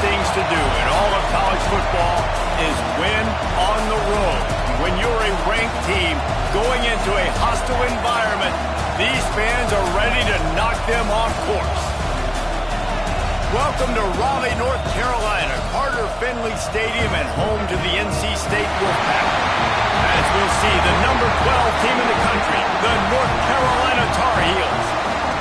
things to do in all of college football is win on the road. When you're a ranked team going into a hostile environment, these fans are ready to knock them off course. Welcome to Raleigh, North Carolina, Carter Finley Stadium, and home to the NC State Wolfpack. As we'll see, the number 12 team in the country, the North Carolina Tar Heels,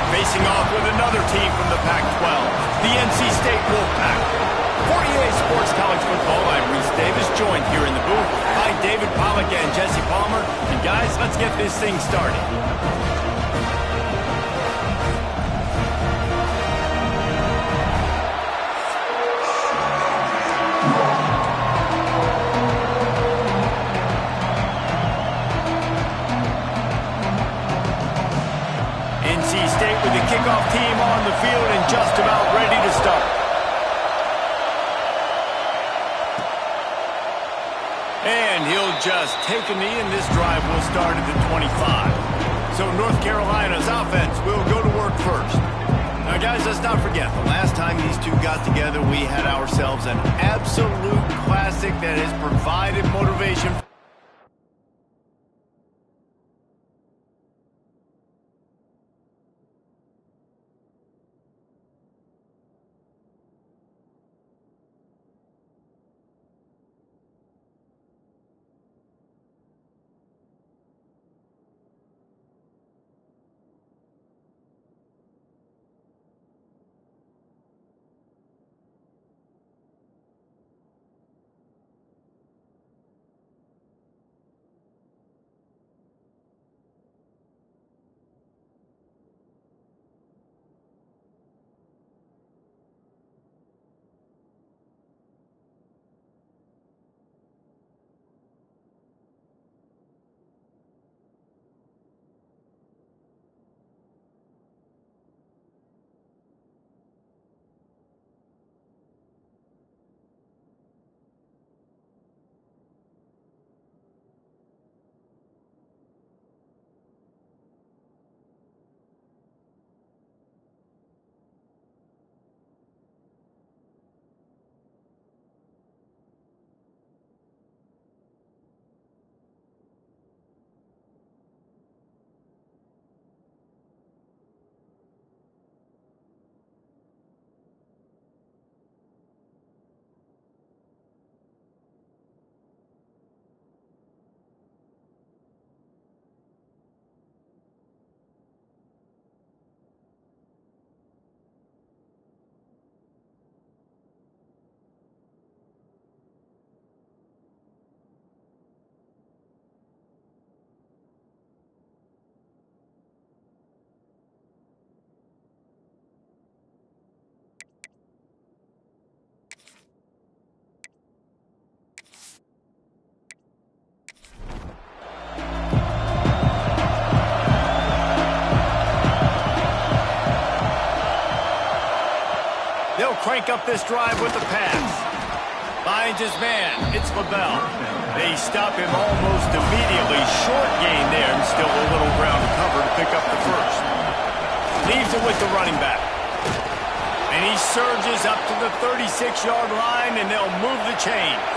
facing off with another team from the Pac-12, the NC State Wolfpack. For EA Sports College Football, I'm Reese Davis, joined here in the booth by David Pollack and Jesse Palmer. And guys, let's get this thing started. NC State with the kickoff team on the field and just about ready to start. And he'll just take a knee, and this drive will start at the 25. So North Carolina's offense will go to work first. Now, guys, let's not forget, the last time these two got together, we had ourselves an absolute classic that has provided motivation. They'll crank up this drive with the pass. Finds his man. It's LaBelle. They stop him almost immediately. Short gain there, and still a little ground to cover to pick up the first. Leaves it with the running back. And he surges up to the 36-yard line, and they'll move the chains.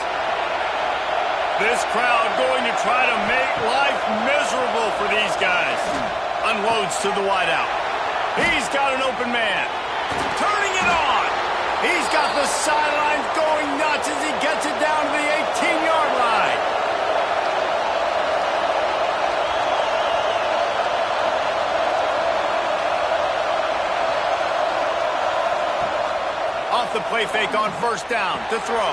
This crowd going to try to make life miserable for these guys. Unloads to the wideout. He's got an open man. Turning it on. He's got the sidelines going nuts as he gets it down to the 18-yard line. Off the play fake on first down to throw.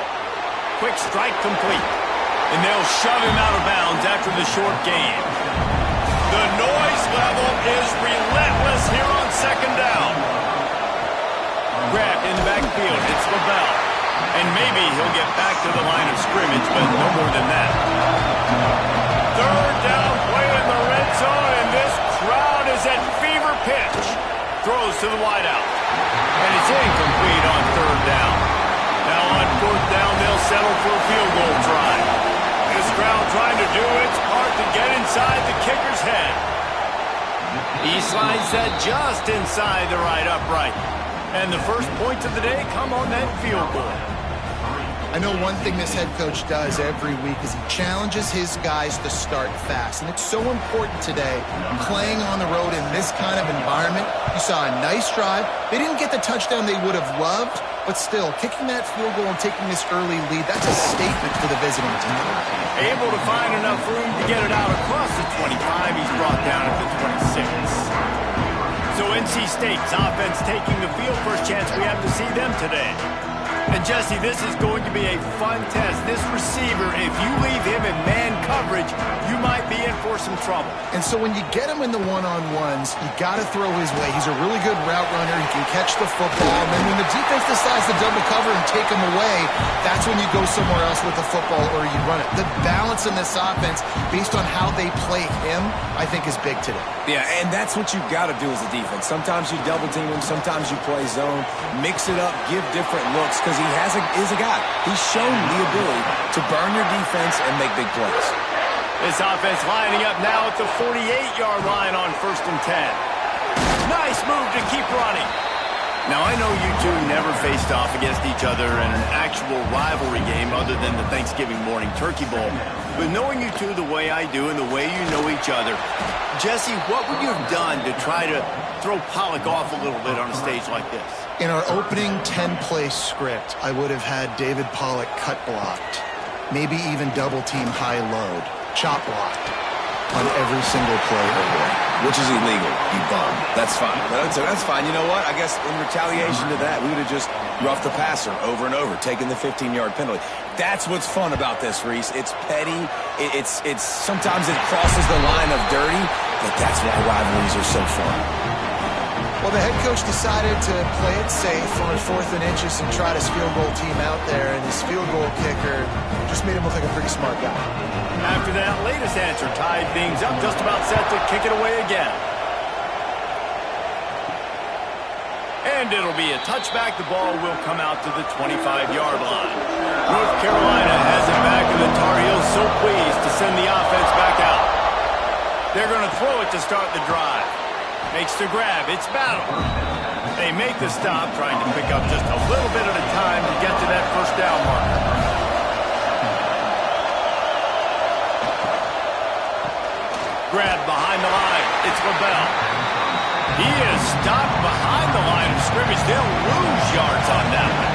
Quick strike complete. And they'll shove him out of bounds after the short gain. The noise level is relentless here on second down. Grabbed in the backfield. It's LaBelle. And maybe he'll get back to the line of scrimmage, but no more than that. Third down play in the red zone, and this crowd is at fever pitch. Throws to the wideout. And it's incomplete on third down. Now on fourth down, they'll settle for a field goal try. This crowd trying to do its part to get inside the kicker's head. He slides that just inside the right upright. And the first points of the day come on that field goal. I know one thing this head coach does every week is he challenges his guys to start fast. And it's so important today, playing on the road in this kind of environment. You saw a nice drive. They didn't get the touchdown they would have loved, but still, kicking that field goal and taking this early lead, that's a statement for the visiting team. Able to find enough room to get it out across the 25. He's brought down at the 26. So NC State's offense taking the field. First chance we have to see them today. And Jesse, this is going to be a fun test. This receiver, if you leave him in man coverage, you might be in for some trouble. And so when you get him in the one-on-ones, you got to throw his way. He's a really good route runner. He can catch the football. And then when the defense decides to double cover and take him away, that's when you go somewhere else with the football or you run it. The balance in this offense, based on how they play him, I think is big today. Yeah, and that's what you've got to do as a defense. Sometimes you double team him, sometimes you play zone, mix it up, give different looks, because he is a guy. He's shown the ability to burn your defense and make big plays. This offense lining up now at the 48-yard line on 1st and 10. Nice move to keep running. Now, I know you two never faced off against each other in an actual rivalry game other than the Thanksgiving morning Turkey Bowl. But knowing you two the way I do and the way you know each other, Jesse, what would you have done to try to throw Pollock off a little bit on a stage like this? In our opening 10-play script, I would have had David Pollock cut blocked, maybe even double-team high load, chop blocked on every single play away. Which is illegal, you bum. That's fine. That's fine. You know what? I guess in retaliation to that, we would have just roughed the passer over and over, taking the 15-yard penalty. That's what's fun about this, Reese. It's petty. It's sometimes it crosses the line of dirty, but that's why rivalries are so fun. Well, the head coach decided to play it safe on 4th and inches and try his field goal team out there, and his field goal kicker just made him look like a pretty smart guy. After that latest answer tied things up, just about set to kick it away again. And it'll be a touchback. The ball will come out to the 25-yard line. North Carolina has it back, and the Tar Heels so pleased to send the offense back out. They're going to throw it to start the drive. Makes the grab. It's battle. They make the stop, trying to pick up just a little bit at a time to get to that first down mark. Grab behind the line. It's LaBelle. He is stopped behind the line of scrimmage. They'll lose yards on that one.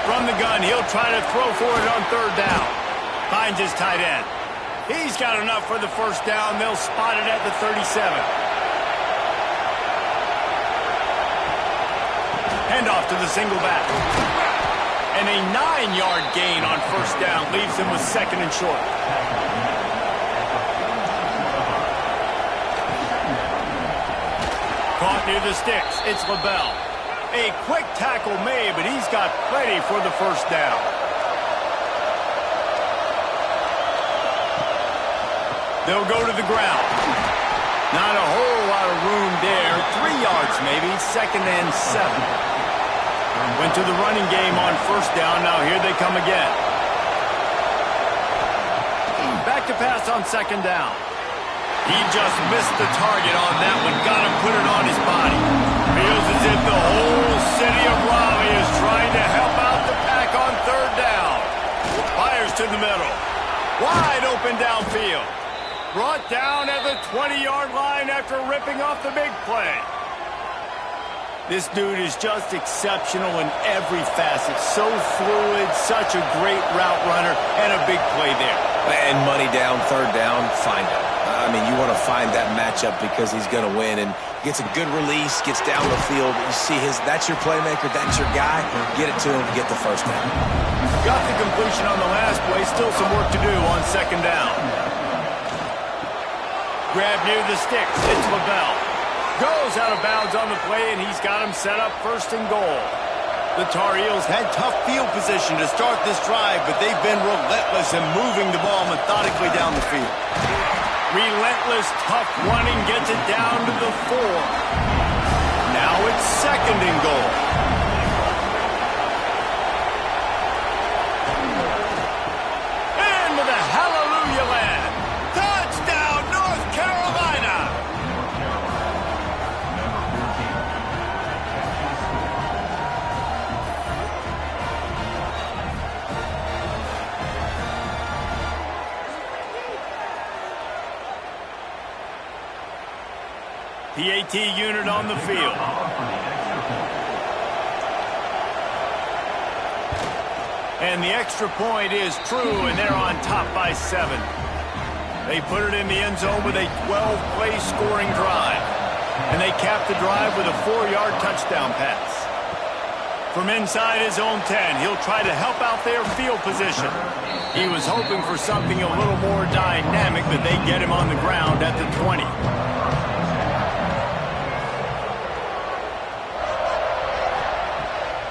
From the gun, he'll try to throw for it on 3rd down. Finds his tight end. He's got enough for the first down. They'll spot it at the 37. Handoff to the single back. And a 9-yard gain on 1st down leaves him with 2nd and short. Caught near the sticks. It's LaBelle. A quick tackle made, but he's got plenty for the first down. They'll go to the ground. Not a whole lot of room there. 3 yards maybe. 2nd and 7. Went to the running game on 1st down. Now here they come again. Back to pass on 2nd down. He just missed the target on that one. Got to put it on his body. Feels as if the whole city of Raleigh is trying to help out the Pack on 3rd down. Fires to the middle. Wide open downfield. Brought down at the 20-yard line after ripping off the big play. This dude is just exceptional in every facet. So fluid, such a great route runner, and a big play there. And money down, 3rd down, find him. I mean, you want to find that matchup because he's going to win, and gets a good release, gets down the field. You see that's your playmaker, that's your guy. Get it to him to get the first down. Got the completion on the last play. Still some work to do on 2nd down. Grab near the sticks. It's LaBelle. Goes out of bounds on the play, and he's got him set up 1st and goal. The Tar Heels had tough field position to start this drive, but they've been relentless in moving the ball methodically down the field. Relentless, tough running gets it down to the 4. Now it's 2nd and goal. And with a hallelujah land. Touchdown, North Carolina! PAT unit on the field. And the extra point is true, and they're on top by 7. They put it in the end zone with a 12-play scoring drive. And they cap the drive with a 4-yard touchdown pass. From inside his own 10, he'll try to help out their field position. He was hoping for something a little more dynamic, but they get him on the ground at the 20.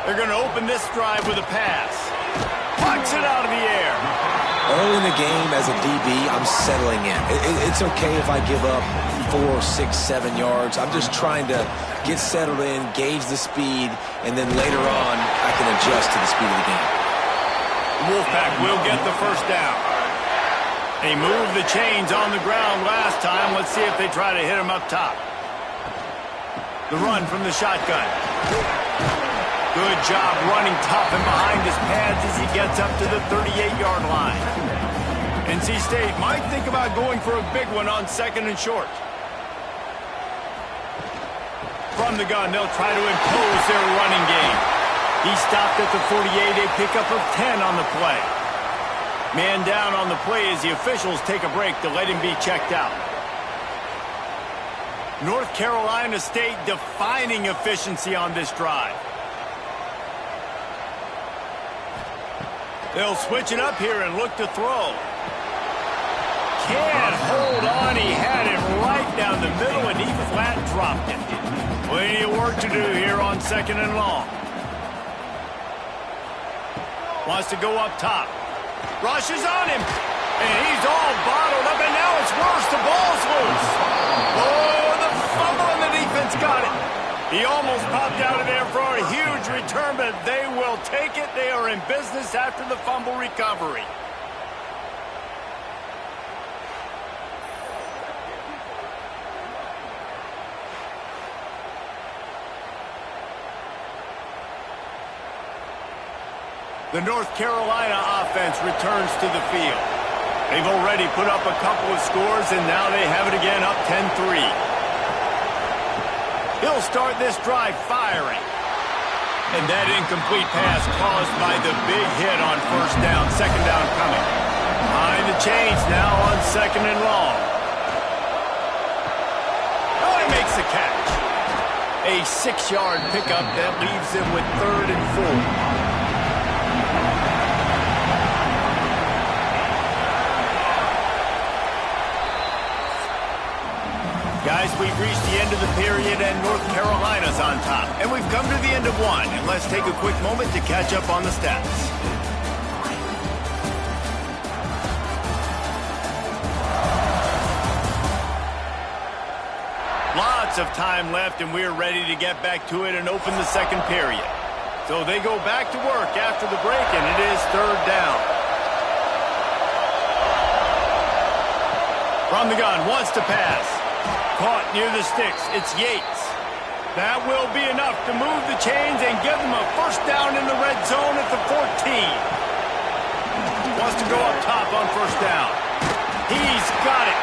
They're going to open this drive with a pass. Punts it out of the air. Early in the game, as a DB, I'm settling in. It's okay if I give up 4, 6, 7 yards. I'm just trying to get settled in, gauge the speed, and then later on, I can adjust to the speed of the game. Wolfpack will get the first down. They moved the chains on the ground last time. Let's see if they try to hit him up top. The run from the shotgun. Good job running tough and behind his pads as he gets up to the 38-yard line. NC State might think about going for a big one on 2nd and short. From the gun, they'll try to impose their running game. He stopped at the 48, a pickup of 10 on the play. Man down on the play as the officials take a break to let him be checked out. North Carolina State defining efficiency on this drive. They'll switch it up here and look to throw. Can't hold on. He had it right down the middle, and he flat dropped it. Plenty of work to do here on 2nd and long. Wants to go up top. Rushes on him. And he's all bottled up, and now it's worse. The ball's loose. Oh, the fumble, and the defense got it. He almost popped out of there for a huge return, but they will take it. They are in business after the fumble recovery. The North Carolina offense returns to the field. They've already put up a couple of scores, and now they have it again up 10-3. He'll start this drive firing. And that incomplete pass caused by the big hit on 1st down. 2nd down coming. Behind the chains now on 2nd and long. Oh, he makes the catch. A 6-yard pickup that leaves him with 3rd and 4. Guys, we've reached the end of the period, and North Carolina's on top. And we've come to the end of one, and let's take a quick moment to catch up on the stats. Lots of time left, and we're ready to get back to it and open the 2nd period. So they go back to work after the break, and it is 3rd down. From the gun, wants to pass. Caught near the sticks. It's Yates. That will be enough to move the chains and give them a 1st down in the red zone at the 14. Wants to go up top on 1st down. He's got it.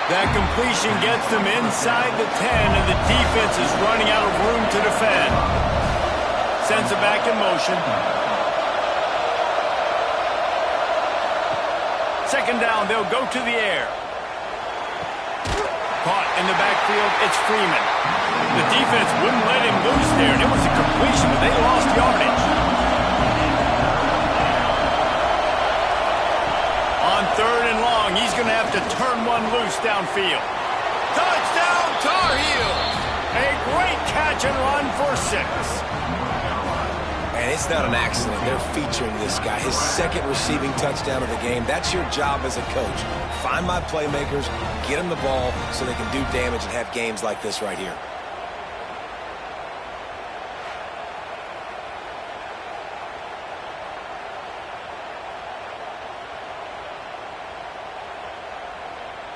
That completion gets them inside the 10, and the defense is running out of room to defend. Sends it back in motion. 2nd down, they'll go to the air. Caught in the backfield, it's Freeman. The defense wouldn't let him loose there, and it was a completion, but they lost yardage. On 3rd and long, he's going to have to turn one loose downfield. Touchdown, Tar Heels! A great catch and run for 6. And it's not an accident. They're featuring this guy. His 2nd receiving touchdown of the game. That's your job as a coach. Find my playmakers, get them the ball so they can do damage and have games like this right here.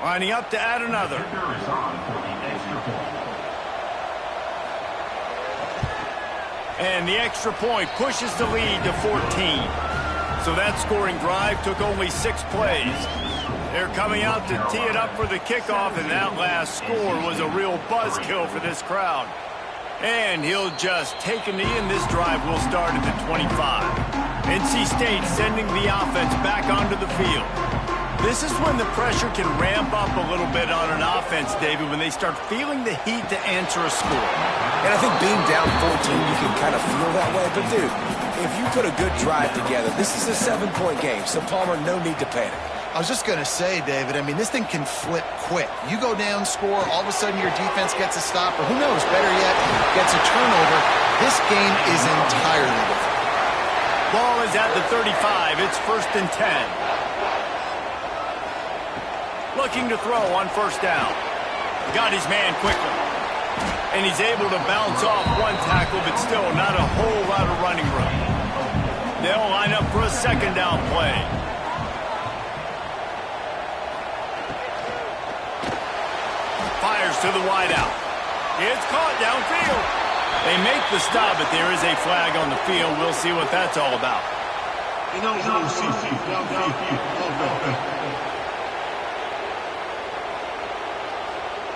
Lining up to add another. And the extra point pushes the lead to 14. So that scoring drive took only 6 plays. They're coming out to tee it up for the kickoff, and that last score was a real buzzkill for this crowd. And he'll just take a knee, and this drive will start at the 25. NC State sending the offense back onto the field. This is when the pressure can ramp up a little bit on an offense, David, when they start feeling the heat to answer a score. And I think being down 14, you can kind of feel that way. But, dude, if you put a good drive together, this is a 7-point game, so, Palmer, no need to panic. I was just going to say, David, I mean, this thing can flip quick. You go down, score, all of a sudden your defense gets a stop, or who knows, better yet, gets a turnover. This game is entirely different. Ball is at the 35. It's 1st and 10. Looking to throw on 1st down. Got his man quickly. And he's able to bounce off one tackle, but still not a whole lot of running room. They'll line up for a 2nd down play. Fires to the wideout. It's caught downfield. They make the stop, but there is a flag on the field. We'll see what that's all about.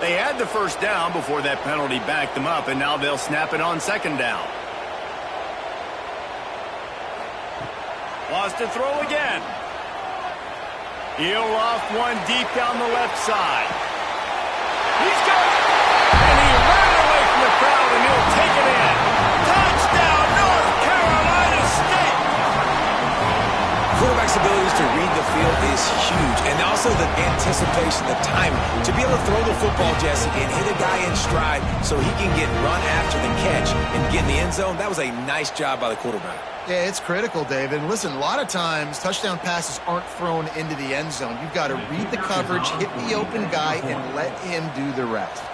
They had the 1st down before that penalty backed them up, and now they'll snap it on 2nd down. Lost to throw again. He'll off one deep down the left side. He's got it! And he ran away from the crowd, and he'll take it in. Touchdown, North Carolina State! Quarterback's abilities to read the field is huge, and also the anticipation, the timing. To be able to throw the football, Jesse, and hit a guy in stride so he can get run after the catch and get in the end zone, that was a nice job by the quarterback. Yeah, it's critical, David. And listen, a lot of times touchdown passes aren't thrown into the end zone. You've got to read the coverage, hit the open guy, and let him do the rest.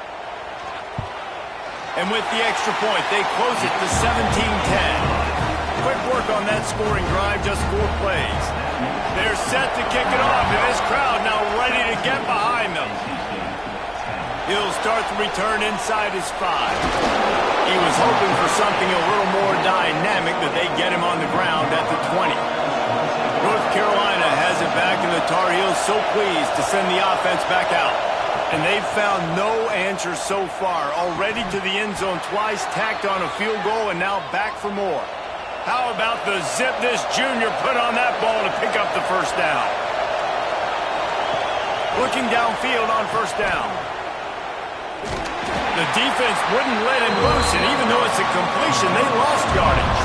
And with the extra point, they close it to 17-10. Quick work on that scoring drive, just 4 plays. They're set to kick it off, and this crowd now ready to get behind them. He'll start the return inside his 5. He was hoping for something a little more dynamic, but they get him on the ground at the 20. North Carolina has it back, and the Tar Heels so pleased to send the offense back out. And they've found no answer so far. Already to the end zone twice, tacked on a field goal, and now back for more. How about the zip this junior put on that ball to pick up the 1st down? Looking downfield on 1st down. The defense wouldn't let him loose, and even though it's a completion, they lost yardage.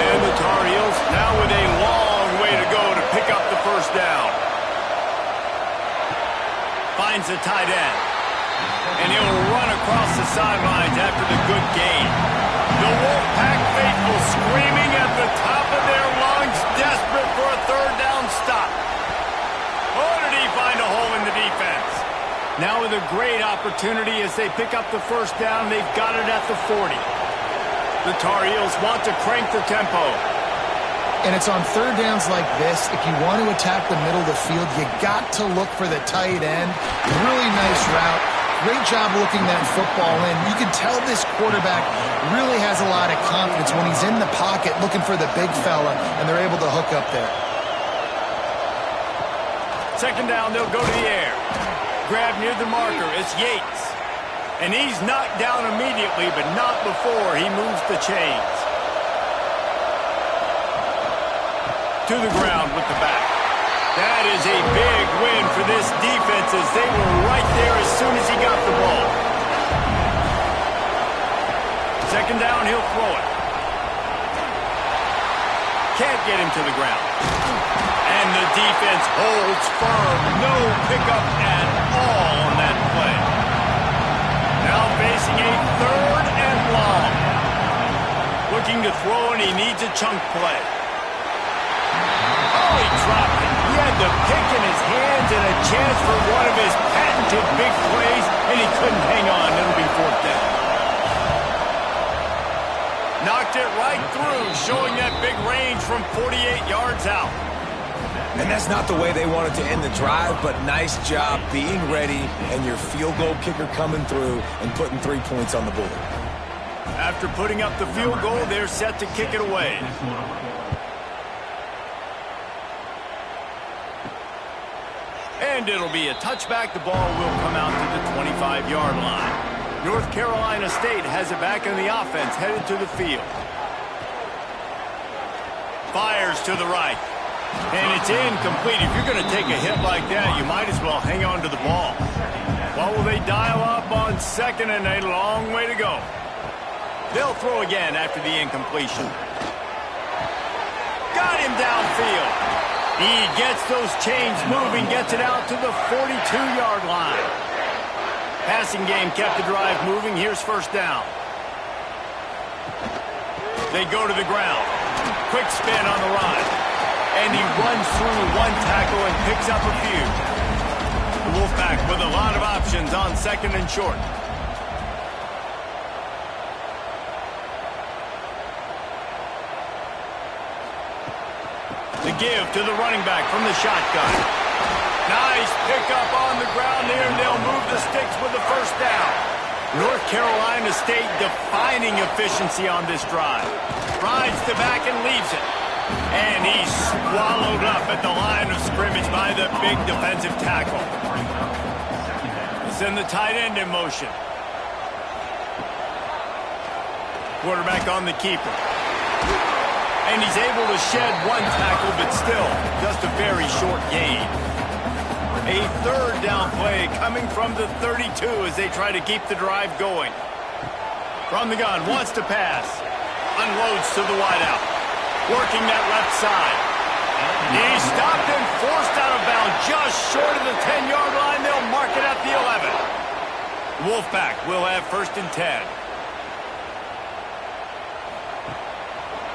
And the Tar Heels now with a long way to go to pick up the 1st down. Finds the tight end. And he'll run across the sidelines after the good gain. The Wolfpack faithful screaming at the top of their lungs, desperate for a 3rd down stop. Oh, did he find a hole in the defense? Now with a great opportunity as they pick up the 1st down, they've got it at the 40. The Tar Heels want to crank the tempo. And it's on 3rd downs like this, if you want to attack the middle of the field, you got to look for the tight end. Really nice route. Great job looking that football in. You can tell this quarterback really has a lot of confidence when he's in the pocket looking for the big fella, and they're able to hook up there. 2nd down, they'll go to the air. Grab near the marker, it's Yates. And he's knocked down immediately, but not before he moves the chains. To the ground with the back. That is a big win for this defense as they were right there as soon as he got the ball. 2nd down, he'll throw it. Can't get him to the ground. And the defense holds firm. No pickup at all on that play. Now facing a 3rd and long. Looking to throw, and he needs a chunk play. Oh, he dropped it. He had the pick in his hands and a chance for one of his patented big plays, and he couldn't hang on. It'll be 4th down. Knocked it right through, showing that big range from 48 yards out. And that's not the way they wanted to end the drive, but nice job being ready and your field goal kicker coming through and putting 3 points on the board. After putting up the field goal, they're set to kick it away. And it'll be a touchback. The ball will come out to the 25-yard line. North Carolina State has it back in the offense, headed to the field. Fires to the right. And it's incomplete. If you're going to take a hit like that, you might as well hang on to the ball. What will they dial up on second and a long way to go? They'll throw again after the incompletion. Got him downfield. He gets those chains moving, gets it out to the 42-yard line. Passing game kept the drive moving. Here's first down. They go to the ground. Quick spin on the run. And he runs through one tackle and picks up a few. The Wolfpack with a lot of options on second and short. The give to the running back from the shotgun. Nice pickup on the ground there, and they'll move the sticks with the first down. North Carolina State defining efficiency on this drive. Rides the back and leaves it. And he's swallowed up at the line of scrimmage by the big defensive tackle. Send the tight end in motion. Quarterback on the keeper. And he's able to shed one tackle, but still just a very short gain. A third down play coming from the 32 as they try to keep the drive going. From the gun, wants to pass. Unloads to the wideout. Working that left side. He stopped and forced out of bounds just short of the 10-yard line. They'll mark it at the 11. Wolfpack will have first and 10.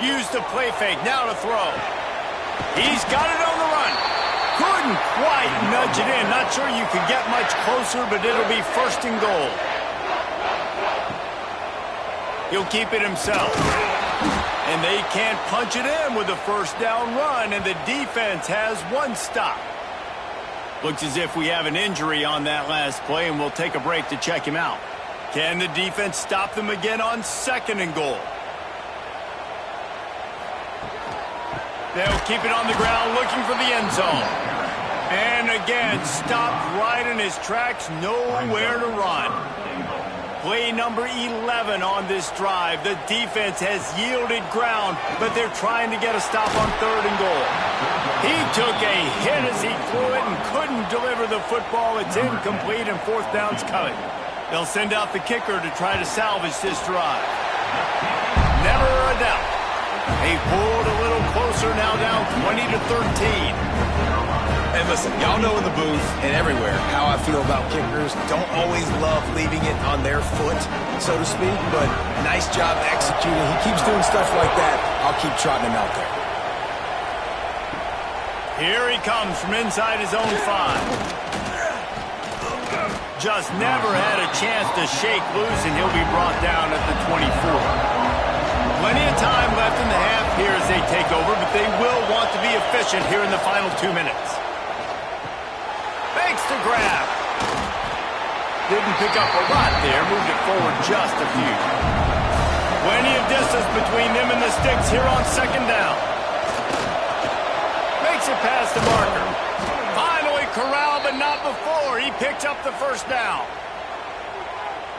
Use the play fake, now to throw. He's got it on the run. Couldn't quite nudge it in. Not sure you could get much closer, but it'll be first and goal. He'll keep it himself. And they can't punch it in with a first down run, and the defense has one stop. Looks as if we have an injury on that last play, and we'll take a break to check him out. Can the defense stop them again on second and goal? They'll keep it on the ground, looking for the end zone. And again, stopped right in his tracks, nowhere to run. Play number 11 on this drive. The defense has yielded ground, but they're trying to get a stop on third and goal. He took a hit as he threw it and couldn't deliver the football. It's incomplete, and fourth down's coming. They'll send out the kicker to try to salvage this drive. Never a doubt. They pulled a little closer, now down 20-13. And listen, y'all know in the booth and everywhere how I feel about kickers. Don't always love leaving it on their foot, so to speak, but nice job executing. He keeps doing stuff like that. I'll keep trotting him out there. Here he comes from inside his own 5. Just never had a chance to shake loose, and he'll be brought down at the 24. Plenty of time left in the half here as they take over, but they will want to be efficient here in the final 2 minutes. Fakes to grab. Didn't pick up a lot there, moved it forward just a few. Plenty of distance between them and the sticks here on second down. Makes it past the marker. Finally corralled, but not before. He picked up the first down.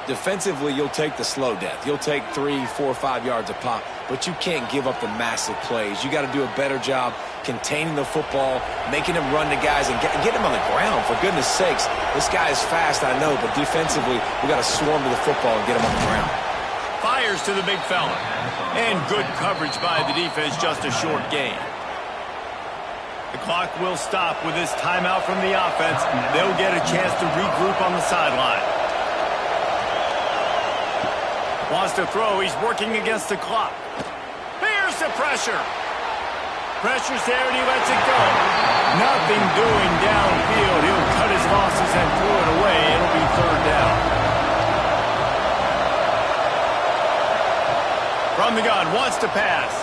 Defensively, you'll take the slow death. You'll take 3, 4, 5 yards a pop, but you can't give up the massive plays. You got to do a better job containing the football, making him run to guys, and get him on the ground. For goodness sakes, this guy is fast, I know, but defensively, we got to swarm to the football and get him on the ground. Fires to the big fella. And good coverage by the defense, just a short gain. The clock will stop with this timeout from the offense. They'll get a chance to regroup on the sideline. Wants to throw. He's working against the clock. Here's the pressure. Pressure's there, and he lets it go. Nothing doing downfield. He'll cut his losses and throw it away. It'll be third down. From the gun, wants to pass.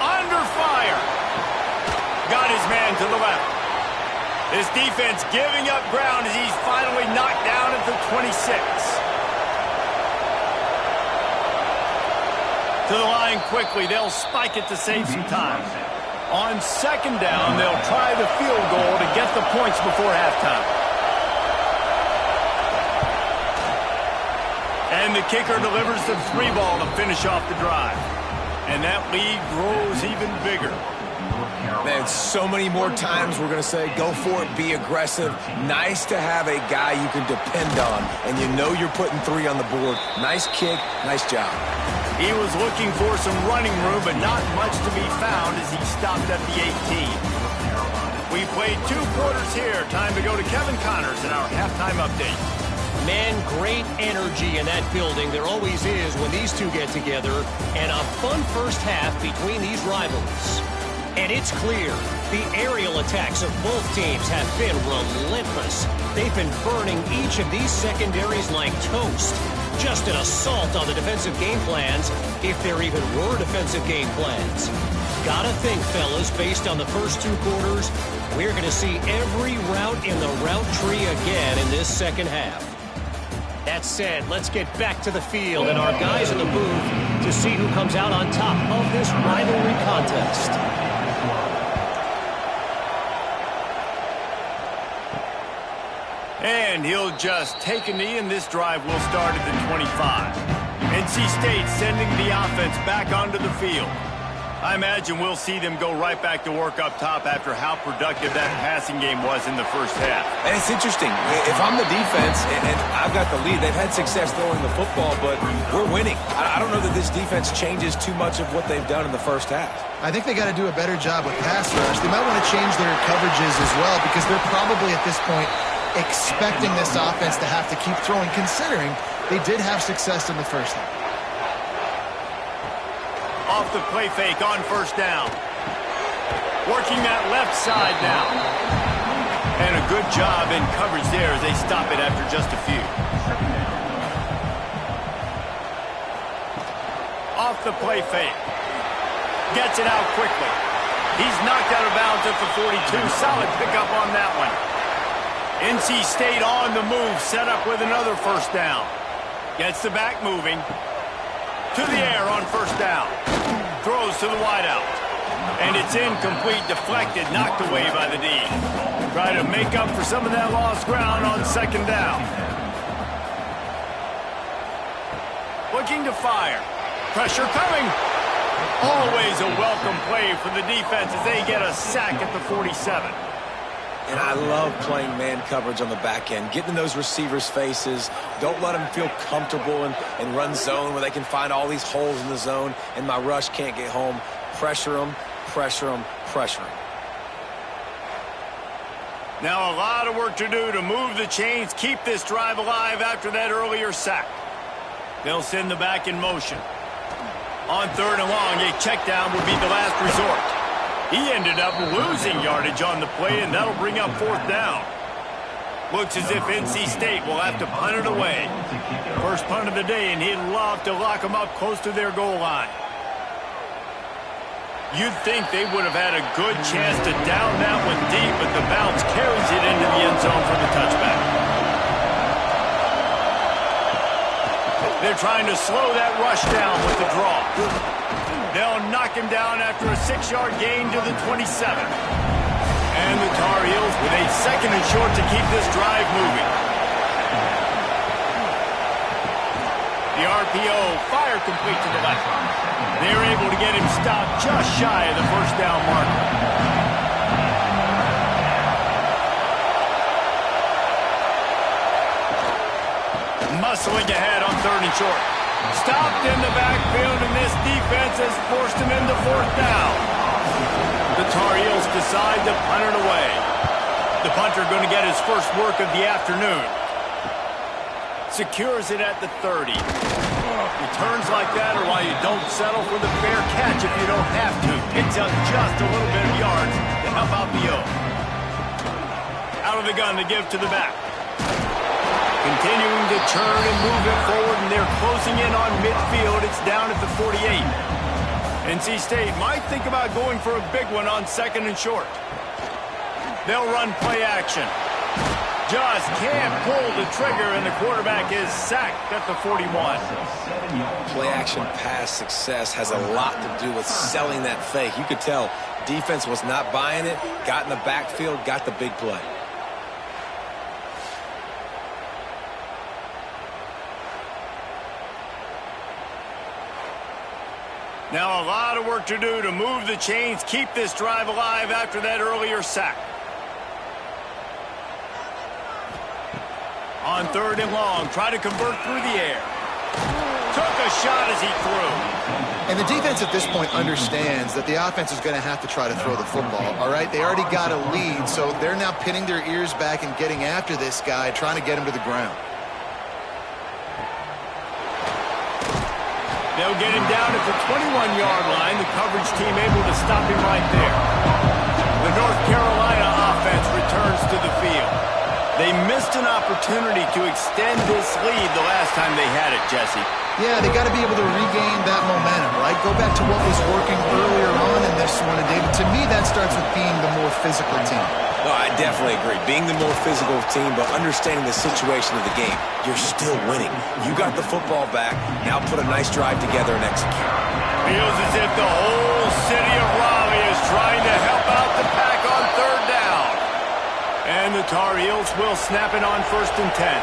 Under fire. Got his man to the left. This defense giving up ground as he's finally knocked down at the 26. To the line quickly. They'll spike it to save some time. On second down, they'll try the field goal to get the points before halftime. And the kicker delivers the 3-ball to finish off the drive. And that lead grows even bigger. Man, so many more times we're going to say, go for it, be aggressive. Nice to have a guy you can depend on, and you know you're putting 3 on the board. Nice kick, nice job. He was looking for some running room, but not much to be found as he stopped at the 18. We played 2 quarters here. Time to go to Kevin Connors in our halftime update. Man, great energy in that building. There always is when these two get together. And a fun first half between these rivalries. And it's clear, the aerial attacks of both teams have been relentless. They've been burning each of these secondaries like toast. Just an assault on the defensive game plans, if there even were defensive game plans. Gotta think, fellas, based on the first 2 quarters, we're going to see every route in the route tree again in this second half. That said, let's get back to the field and our guys in the booth to see who comes out on top of this rivalry contest. And he'll just take a knee, and this drive will start at the 25. NC State sending the offense back onto the field. I imagine we'll see them go right back to work up top after how productive that passing game was in the first half. And it's interesting. If I'm the defense and I've got the lead, they've had success throwing the football, but we're winning. I don't know that this defense changes too much of what they've done in the first half. I think they got to do a better job with pass rush. They might want to change their coverages as well because they're probably at this point expecting this offense to have to keep throwing, considering they did have success in the first half. Off the play fake on first down. Working that left side now. And a good job in coverage there as they stop it after just a few. Off the play fake. Gets it out quickly. He's knocked out of bounds at the 42. Solid pickup on that one. NC State on the move, set up with another first down. Gets the back moving. To the air on first down. Throws to the wideout. And it's incomplete, deflected, knocked away by the D. Try to make up for some of that lost ground on second down. Looking to fire. Pressure coming. Always a welcome play for the defense as they get a sack at the 47. And I love playing man coverage on the back end, getting in those receivers' faces. Don't let them feel comfortable and run zone where they can find all these holes in the zone and my rush can't get home. Pressure them, pressure them, pressure them. Now a lot of work to do to move the chains, keep this drive alive after that earlier sack. They'll send the back in motion. On third and long, a check down would be the last resort. He ended up losing yardage on the play, and that'll bring up fourth down. Looks as if NC State will have to punt it away. First punt of the day, and he'd love to lock them up close to their goal line. You'd think they would have had a good chance to down that one deep, but the bounce carries it into the end zone for the touchback. They're trying to slow that rush down with the draw. They'll knock him down after a 6-yard gain to the 27. And the Tar Heels with a second and short to keep this drive moving. The RPO fire complete to the left. They're able to get him stopped just shy of the first down marker. Muscling ahead on third and short. Stopped in the backfield, and this defense has forced him into fourth down. The Tar Heels decide to punt it away. The punter going to get his first work of the afternoon. Secures it at the 30. Returns like that are why you don't settle for the fair catch if you don't have to. Picks up just a little bit of yards to help out the O. Out of the gun to give to the back. Continuing to turn and move it forward, and they're closing in on midfield. It's down at the 48. NC State might think about going for a big one on second and short. They'll run play action. just can't pull the trigger, and the quarterback is sacked at the 41. Play-action pass success has a lot to do with selling that fake. You could tell defense was not buying it, got in the backfield, got the big play. Now a lot of work to do to move the chains, keep this drive alive after that earlier sack. On 3rd and long, try to convert through the air. Took a shot as he threw. And the defense at this point understands that the offense is going to have to try to throw the football, all right? They already got a lead, so they're now pinning their ears back and getting after this guy, trying to get him to the ground. They'll get him down at the 21-yard line. The coverage team able to stop him right there. The North Carolina offense returns to the field. They missed an opportunity to extend this lead the last time they had it, Jesse. Yeah, they got to be able to regain that momentum, right? Go back to what was working earlier on in this one. And David, to me, that starts with being the more physical team. No, I definitely agree. Being the more physical team, but understanding the situation of the game, you're still winning. You got the football back. Now put a nice drive together and execute. Feels as if the whole city of Raleigh is trying to help out the Pack on 3rd down. And the Tar Heels will snap it on 1st and 10.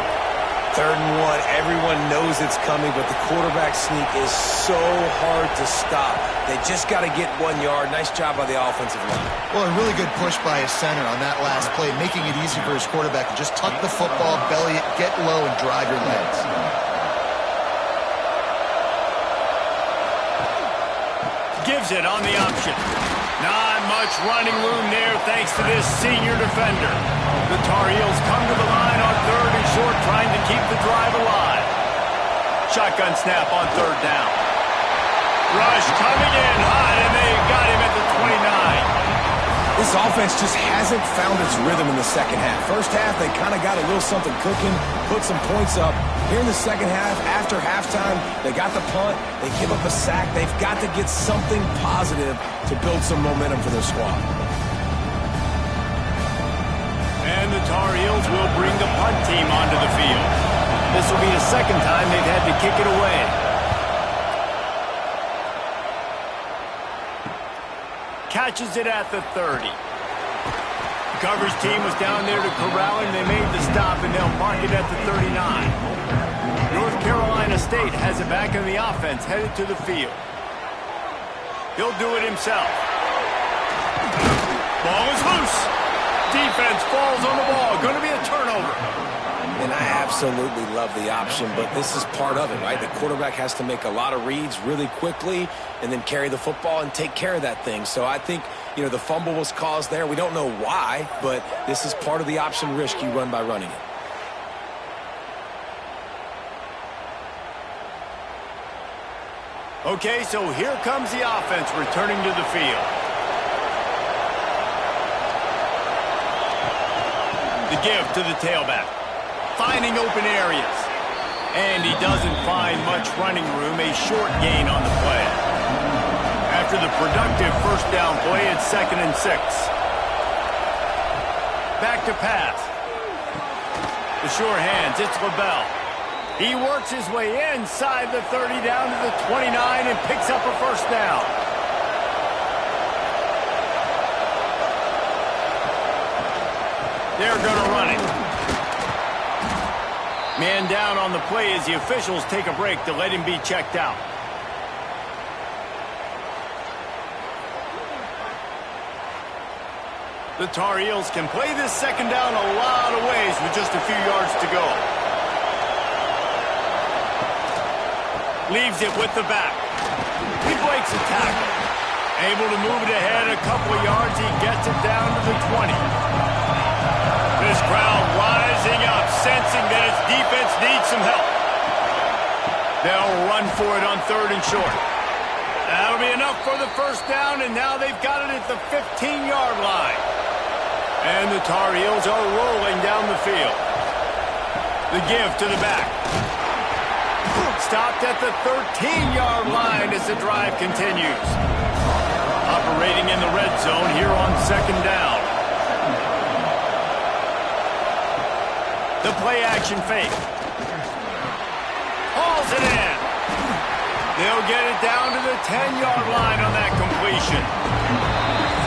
3rd and 1, everyone knows it's coming, but the quarterback sneak is so hard to stop. They just got to get 1 yard. Nice job by the offensive line. Well, a really good push by his center on that last play, making it easy for his quarterback to just tuck the football, belly it, get low, and drive your legs. Gives it on the option. Not much running room there thanks to this senior defender. The Tar Heels come to the line on 3rd and short, trying to keep the drive alive. Shotgun snap on 3rd down. Rush coming in hot, and they got him at the 29. This offense just hasn't found its rhythm in the second half. First half, they kind of got a little something cooking, put some points up. Here in the second half, after halftime, they got the punt, they give up a sack. They've got to get something positive to build some momentum for their squad. And the Tar Heels will bring the punt team onto the field. This will be the second time they've had to kick it away. Catches it at the 30. The coverage team was down there to corral him. They made the stop, and they'll mark it at the 39. North Carolina State has it back in the offense, headed to the field. He'll do it himself. Ball is loose. Defense falls on the ball. Going to be a turnover. And I absolutely love the option, but this is part of it, right? The quarterback has to make a lot of reads really quickly and then carry the football and take care of that thing. So I think, you know, the fumble was caused there. We don't know why, but this is part of the option risk you run by running it. Okay, so here comes the offense returning to the field. The give to the tailback. Finding open areas. And he doesn't find much running room. A short gain on the play. After the productive first down play, it's 2nd and 6. Back to pass. The sure hands, it's LaBelle. He works his way inside the 30 down to the 29 and picks up a first down. They're going to run it. Man down on the play as the officials take a break to let him be checked out. The Tar Heels can play this second down a lot of ways with just a few yards to go. Leaves it with the back. He breaks a tackle. Able to move it ahead a couple of yards. He gets it down to the 20. This crowd rising up, sensing that its defense needs some help. They'll run for it on 3rd and short. That'll be enough for the first down, and now they've got it at the 15-yard line. And the Tar Heels are rolling down the field. The give to the back. Stopped at the 13-yard line as the drive continues. Operating in the red zone here on 2nd down. The play-action fake. Hauls it in. They'll get it down to the 10-yard line on that completion.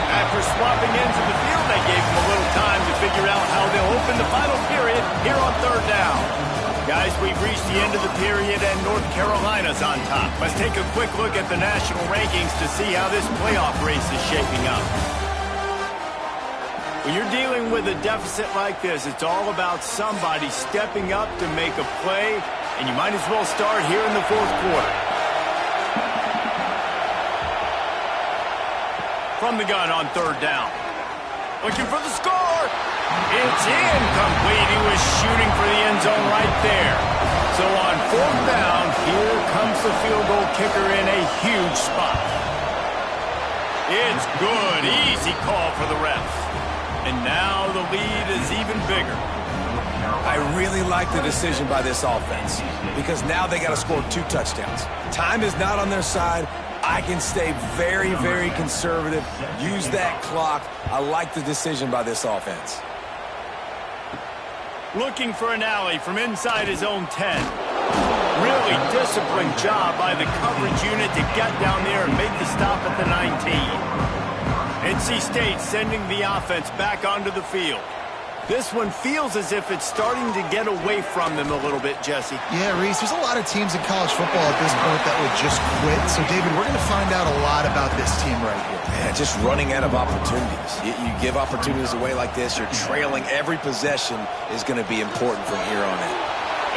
After swapping ends of the field, they gave them a little time to figure out how they'll open the final period here on third down. Guys, we've reached the end of the period, and North Carolina's on top. Let's take a quick look at the national rankings to see how this playoff race is shaping up. When you're dealing with a deficit like this, it's all about somebody stepping up to make a play, and you might as well start here in the fourth quarter. From the gun on third down. Looking for the score. It's incomplete. He was shooting for the end zone right there. So on fourth down, here comes the field goal kicker in a huge spot. It's good. Easy call for the refs. And now the lead is even bigger. I really like the decision by this offense because now they got to score 2 touchdowns. Time is not on their side. I can stay very, very conservative. Use that clock. I like the decision by this offense. Looking for an alley from inside his own 10. Really disciplined job by the coverage unit to get down there and make the stop at the 19. NC State sending the offense back onto the field. This one feels as if it's starting to get away from them a little bit, Jesse. Yeah, Reese, there's a lot of teams in college football at this point that would just quit. So, David, we're going to find out a lot about this team right here. Yeah, just running out of opportunities. You give opportunities away like this, you're trailing. Every possession is going to be important from here on in.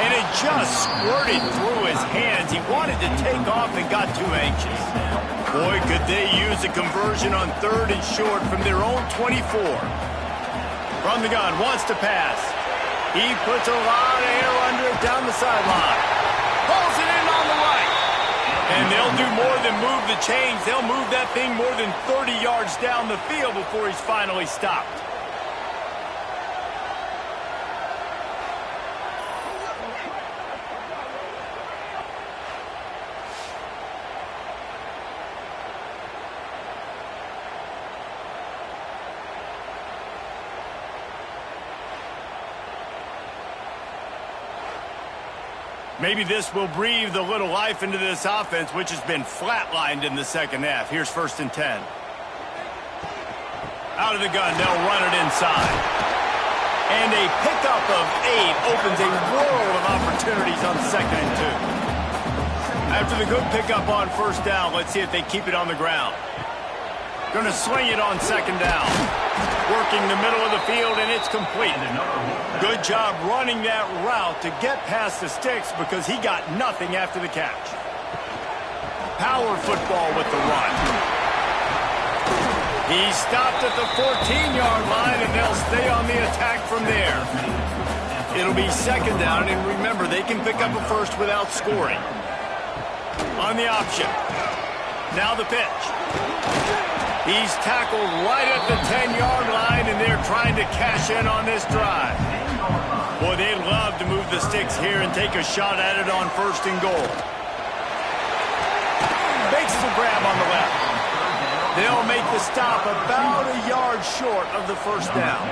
And it just squirted through his hands. He wanted to take off and got too anxious. Boy, could they use a conversion on third and short from their own 24. From the gun, wants to pass. He puts a lot of air under it down the sideline. Pulls it in on the right. And they'll do more than move the chains. They'll move that thing more than 30 yards down the field before he's finally stopped. Maybe this will breathe a little life into this offense, which has been flatlined in the second half. Here's 1st and 10. Out of the gun, they'll run it inside. And a pickup of 8 opens a world of opportunities on 2nd and 2. After the good pickup on 1st down, let's see if they keep it on the ground. Going to swing it on 2nd down. Working the middle of the field, and it's complete. Good job running that route to get past the sticks because he got nothing after the catch. Power football with the run. He stopped at the 14-yard line, and they'll stay on the attack from there. It'll be 2nd down, and remember, they can pick up a first without scoring. On the option. Now the pitch. He's tackled right at the 10-yard line, and they're trying to cash in on this drive. Boy, they'd love to move the sticks here and take a shot at it on 1st and goal. Makes the grab on the left. They'll make the stop about a yard short of the 1st down.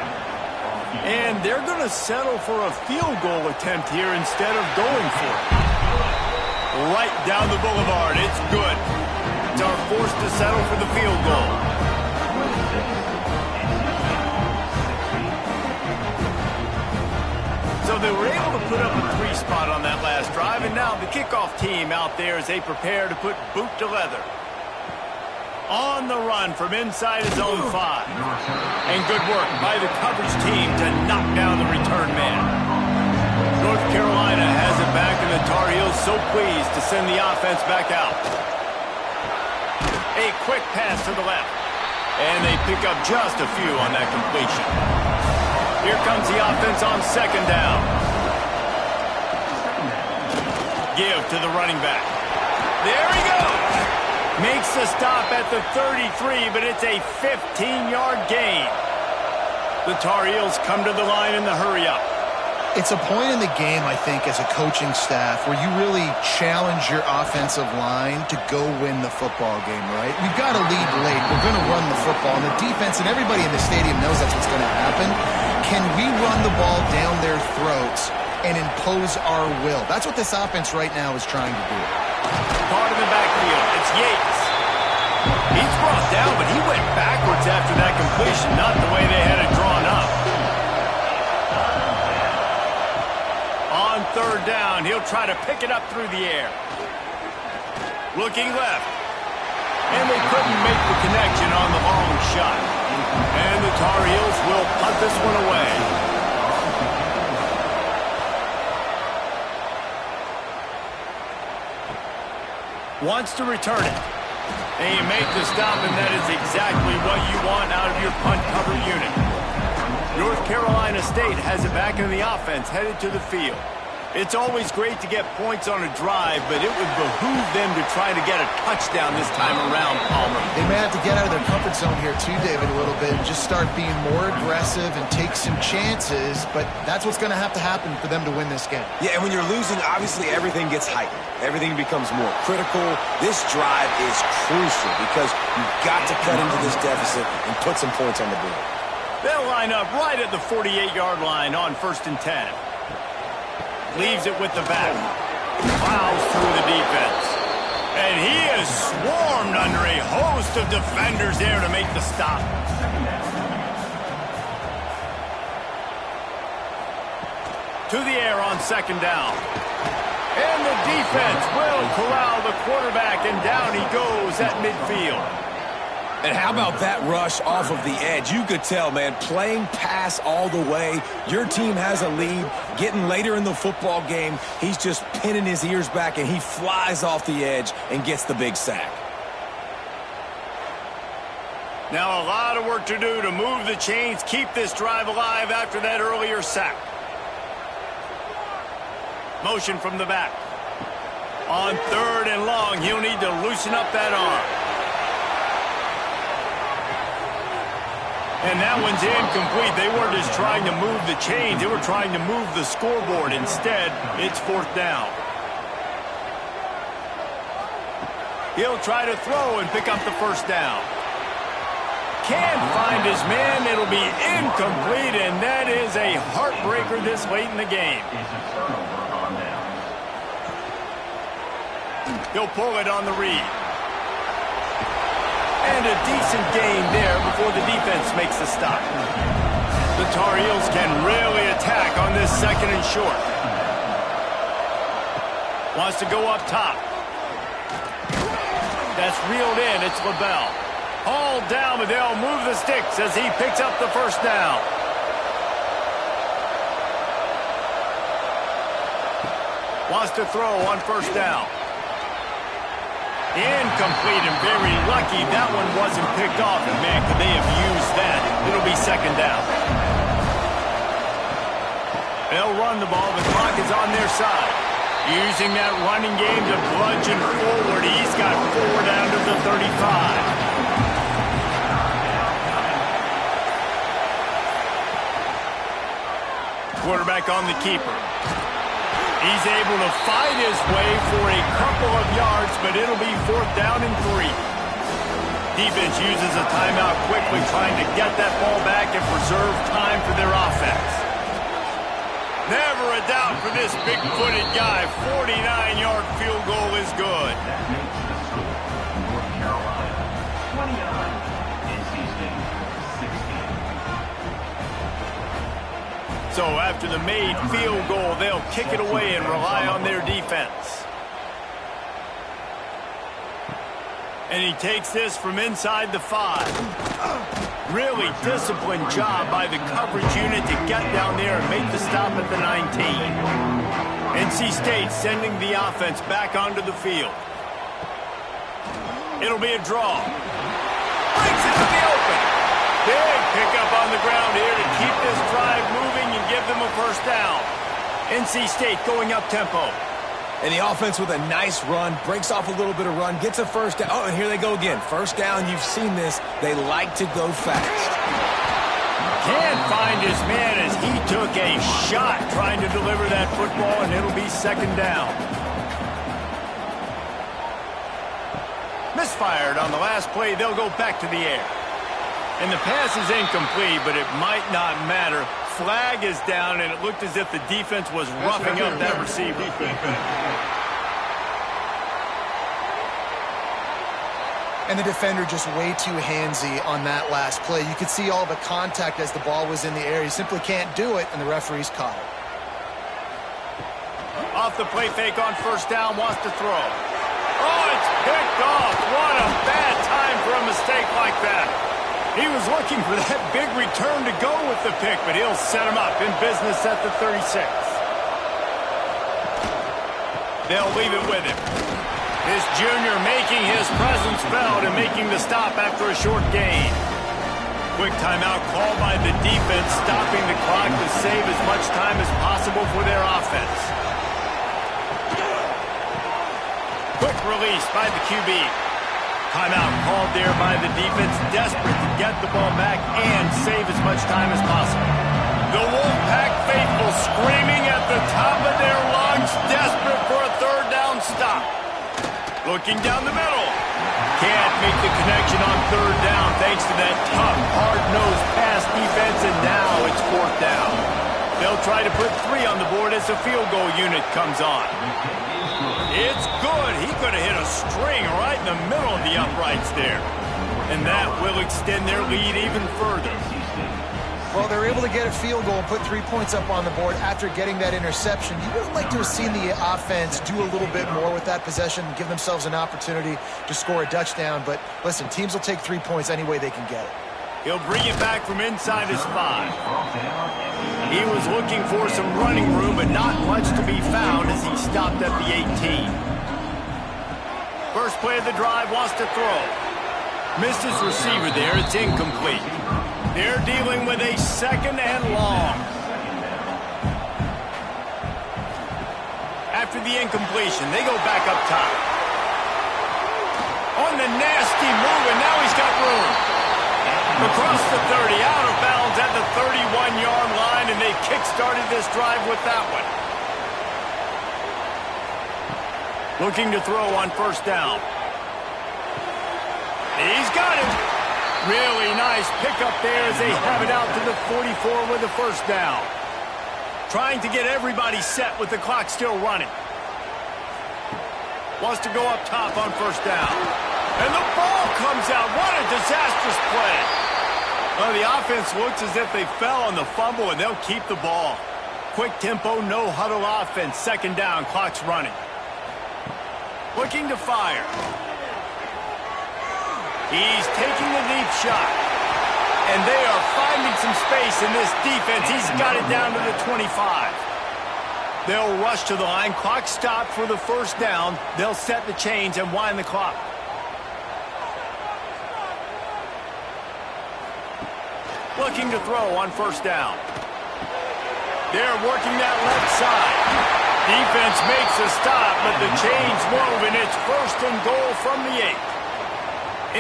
And they're going to settle for a field goal attempt here instead of going for it. Right down the boulevard. It's good. Are forced to settle for the field goal. So they were able to put up a 3 spot on that last drive, and now the kickoff team out there as they prepare to put boot to leather. On the run from inside his own 5. And good work by the coverage team to knock down the return man. North Carolina has it back, and the Tar Heels so pleased to send the offense back out. A quick pass to the left. And they pick up just a few on that completion. Here comes the offense on 2nd down. Give to the running back. There he goes. Makes the stop at the 33, but it's a 15-yard gain. The Tar Heels come to the line in the hurry-up. It's a point in the game, I think, as a coaching staff where you really challenge your offensive line to go win the football game, right? We've got to lead late. We're going to run the football. And the defense and everybody in the stadium knows that's what's going to happen. Can we run the ball down their throats and impose our will? That's what this offense right now is trying to do. Part of the backfield. It's Yates. He's brought down, but he went backwards after that completion, not the way they had it drawn up. On third down, he'll try to pick it up through the air. Looking left. And they couldn't make the connection on the long shot. And the Tar Heels will punt this one away. Wants to return it. And you make the stop, and that is exactly what you want out of your punt cover unit. North Carolina State has it back in the offense, headed to the field. It's always great to get points on a drive, but it would behoove them to try to get a touchdown this time around, Palmer. They may have to get out of their comfort zone here too, David, a little bit, and just start being more aggressive and take some chances, but that's what's going to have to happen for them to win this game. Yeah, and when you're losing, obviously everything gets heightened. Everything becomes more critical. This drive is crucial because you've got to cut into this deficit and put some points on the board. They'll line up right at the 48-yard line on 1st and 10. Leaves it with the back. Plows through the defense. And he is swarmed under a host of defenders there to make the stop. To the air on 2nd down. And the defense will corral the quarterback, and down he goes at midfield. And how about that rush off of the edge? You could tell, man, playing pass all the way. Your team has a lead. Getting later in the football game, he's just pinning his ears back, and he flies off the edge and gets the big sack. Now a lot of work to do to move the chains, keep this drive alive after that earlier sack. Motion from the back. On 3rd and long, he'll need to loosen up that arm. And that one's incomplete. They weren't just trying to move the chains. They were trying to move the scoreboard. Instead, it's 4th down. He'll try to throw and pick up the 1st down. Can't find his man. It'll be incomplete, and that is a heartbreaker this late in the game. He'll pull it on the read. And a decent gain there before the defense makes the stop. The Tar Heels can really attack on this 2nd and short. Wants to go up top. That's reeled in. It's LaBelle. Hauled down, but they'll move the sticks as he picks up the 1st down. Wants to throw on 1st down. Incomplete, and very lucky that one wasn't picked off. And man, could they have used that? It'll be 2nd down. They'll run the ball. The clock is on their side. Using that running game to bludgeon forward. He's got 4 down to the 35. Quarterback on the keeper. He's able to fight his way for a couple of yards, but it'll be 4th down and 3. Defense uses a timeout quickly, trying to get that ball back and preserve time for their offense. Never a doubt for this big-footed guy. 49-yard field goal is good. So after the made field goal, they'll kick it away and rely on their defense. And he takes this from inside the 5. Really disciplined job by the coverage unit to get down there and make the stop at the 19. NC State sending the offense back onto the field. It'll be a draw. Brings it to the open. Big pickup on the ground here to keep this drive moving and give them a 1st down. NC State going up tempo. And the offense with a nice run, breaks off a little bit of run, gets a 1st down. Oh, and here they go again. 1st down, you've seen this. They like to go fast. Can't find his man as he took a shot trying to deliver that football, and it'll be second down. Misfired on the last play. They'll go back to the air. And the pass is incomplete, but it might not matter. Flag is down, and it looked as if the defense was roughing up that receiver. And the defender just way too handsy on that last play. You could see all the contact as the ball was in the air. He simply can't do it, and the referee's caught it. Off the play fake on first down, wants to throw. Oh, it's picked off. What a bad time for a mistake like that. He was looking for that big return to go with the pick, but he'll set him up in business at the 36. They'll leave it with him. This junior making his presence felt and making the stop after a short gain. Quick timeout called by the defense, stopping the clock to save as much time as possible for their offense. Quick release by the QB. Timeout called there by the defense, desperate to get the ball back and save as much time as possible. The Wolfpack faithful screaming at the top of their lungs, desperate for a third down stop. Looking down the middle. Can't make the connection on third down thanks to that tough, hard-nosed pass defense, and now it's fourth down. They'll try to put 3 on the board as the field goal unit comes on. It's good. He could have hit a string right in the middle of the uprights there. And that will extend their lead even further. Well, they're able to get a field goal and put 3 points up on the board after getting that interception. You would like to have seen the offense do a little bit more with that possession, give themselves an opportunity to score a touchdown. But listen, teams will take 3 points any way they can get it. He'll bring it back from inside his 5. He was looking for some running room, but not much to be found as he stopped at the 18. First play of the drive, wants to throw. Missed his receiver there. It's incomplete. They're dealing with a second and long. After the incompletion, they go back up top. On the nasty move, and now he's got room. Across the 30, out of bounds at the 31-yard line, and they kick-started this drive with that one. Looking to throw on first down. He's got him. Really nice pickup there as they have it out to the 44 with a first down. Trying to get everybody set with the clock still running. Wants to go up top on first down. And the ball comes out. What a disastrous play. Well, the offense looks as if they fell on the fumble, and they'll keep the ball. Quick tempo, no huddle offense. Second down, clock's running. Looking to fire. He's taking the deep shot. And they are finding some space in this defense. He's got it down to the 25. They'll rush to the line. Clock stopped for the first down. They'll set the chains and wind the clock. Looking to throw on first down. They're working that left side. Defense makes a stop, but the chains move, and it's first and goal from the 8.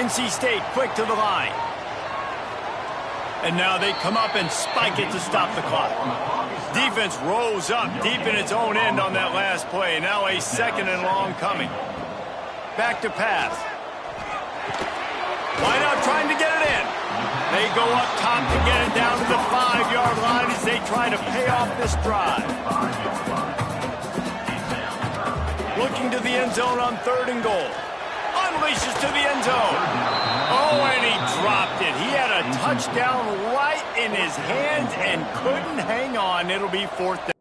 NC State quick to the line. And now they come up and spike it to stop the clock. Defense rolls up deep in its own end on that last play. Now a second and long coming. Back to pass. Why not trying to get it in? They go up top to get it down to the 5-yard line as they try to pay off this drive. Looking to the end zone on third and goal. Unleashes to the end zone. Oh, and he dropped it. He had a touchdown right in his hands and couldn't hang on. It'll be fourth down.